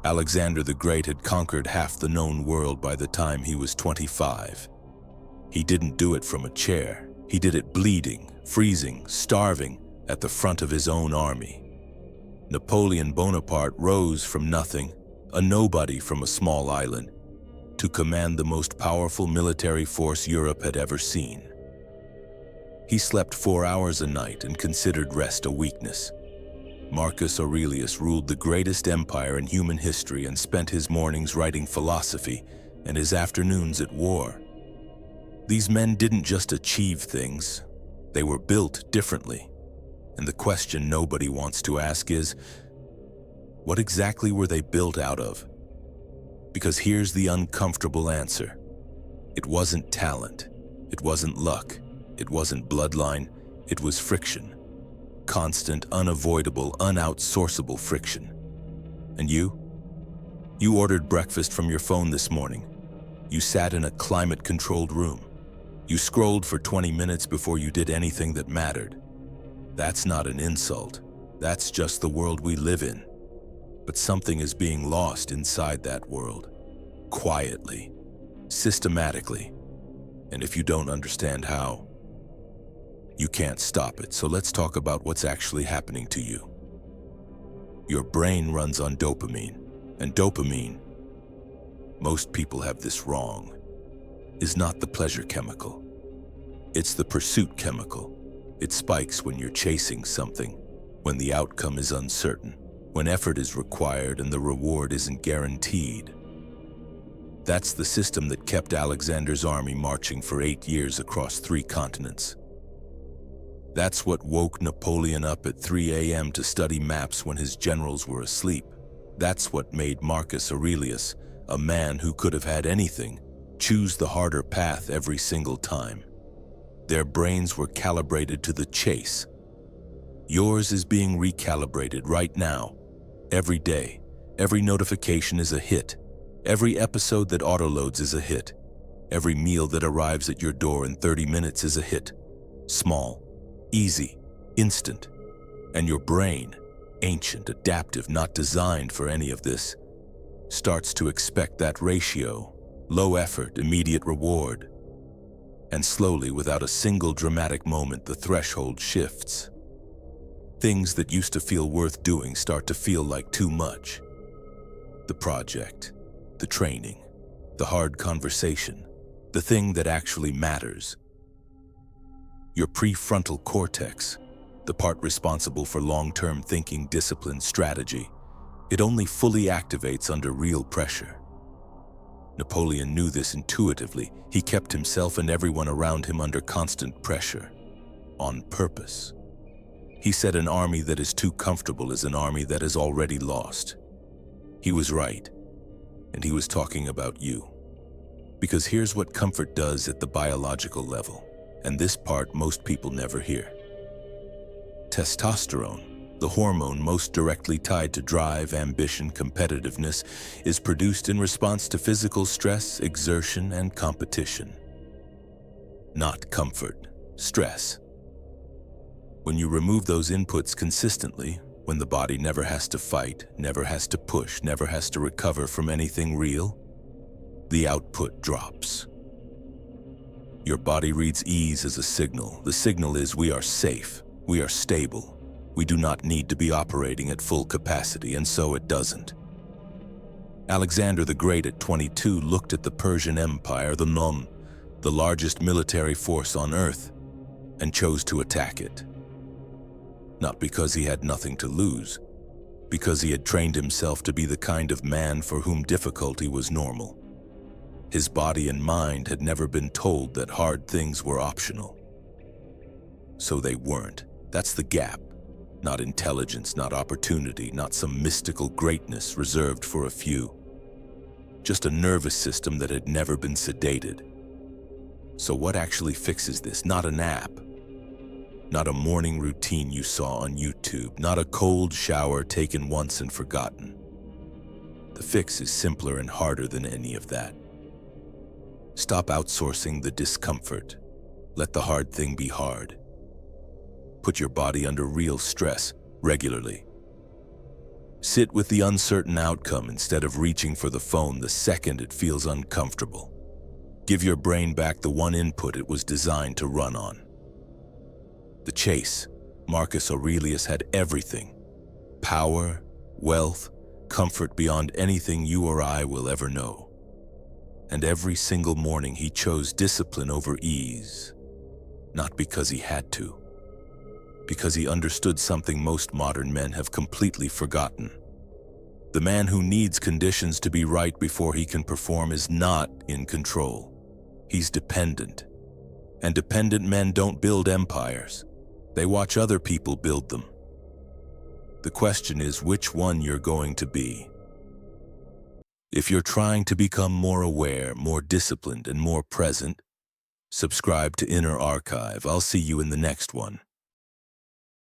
Alexander the Great had conquered half the known world by the time he was 25. He didn't do it from a chair. He did it bleeding, freezing, starving at the front of his own army. Napoleon Bonaparte rose from nothing, a nobody from a small island, to command the most powerful military force Europe had ever seen. He slept 4 hours a night and considered rest a weakness. Marcus Aurelius ruled the greatest empire in human history and spent his mornings writing philosophy and his afternoons at war. These men didn't just achieve things, they were built differently. And the question nobody wants to ask is, what exactly were they built out of? Because here's the uncomfortable answer. It wasn't talent, it wasn't luck, it wasn't bloodline, it was friction. Constant, unavoidable, unoutsourceable friction. And you? You ordered breakfast from your phone this morning. You sat in a climate-controlled room. You scrolled for 20 minutes before you did anything that mattered. That's not an insult. That's just the world we live in. But something is being lost inside that world. Quietly. Systematically. And if you don't understand how, you can't stop it. So let's talk about what's actually happening to you. Your brain runs on dopamine. And dopamine, most people have this wrong, is not the pleasure chemical. It's the pursuit chemical. It spikes when you're chasing something, when the outcome is uncertain, when effort is required and the reward isn't guaranteed. That's the system that kept Alexander's army marching for 8 years across 3 continents. That's what woke Napoleon up at 3 a.m. to study maps when his generals were asleep. That's what made Marcus Aurelius, a man who could have had anything, choose the harder path every single time. Their brains were calibrated to the chase. Yours is being recalibrated right now. Every day, every notification is a hit. Every episode that autoloads is a hit. Every meal that arrives at your door in 30 minutes is a hit. Small, easy, instant. And your brain, ancient, adaptive, not designed for any of this, starts to expect that ratio, low effort, immediate reward. And slowly, without a single dramatic moment, the threshold shifts. Things that used to feel worth doing start to feel like too much. The project, the training, the hard conversation, the thing that actually matters. Your prefrontal cortex, the part responsible for long-term thinking, discipline, strategy, it only fully activates under real pressure. Napoleon knew this intuitively. He kept himself and everyone around him under constant pressure, on purpose. He said an army that is too comfortable is an army that is already lost. He was right, and he was talking about you. Because here's what comfort does at the biological level, and this part most people never hear. Testosterone, the hormone most directly tied to drive, ambition, competitiveness, is produced in response to physical stress, exertion, and competition. Not comfort, stress. When you remove those inputs consistently, when the body never has to fight, never has to push, never has to recover from anything real, the output drops. Your body reads ease as a signal. The signal is we are safe, we are stable. We do not need to be operating at full capacity, and so it doesn't. Alexander the Great at 22 looked at the Persian Empire, the largest military force on earth, and chose to attack it. Not because he had nothing to lose, because he had trained himself to be the kind of man for whom difficulty was normal. His body and mind had never been told that hard things were optional. So they weren't. That's the gap. Not intelligence, not opportunity, not some mystical greatness reserved for a few. Just a nervous system that had never been sedated. So what actually fixes this? Not an app. Not a morning routine you saw on YouTube. Not a cold shower taken once and forgotten. The fix is simpler and harder than any of that. Stop outsourcing the discomfort. Let the hard thing be hard. Put your body under real stress regularly. Sit with the uncertain outcome instead of reaching for the phone the second it feels uncomfortable. Give your brain back the one input it was designed to run on. The chase. Marcus Aurelius had everything. Power, wealth, comfort beyond anything you or I will ever know. And every single morning he chose discipline over ease. Not because he had to. Because he understood something most modern men have completely forgotten. The man who needs conditions to be right before he can perform is not in control. He's dependent. And dependent men don't build empires. They watch other people build them. The question is which one you're going to be. If you're trying to become more aware, more disciplined, and more present, subscribe to Inner Archive. I'll see you in the next one.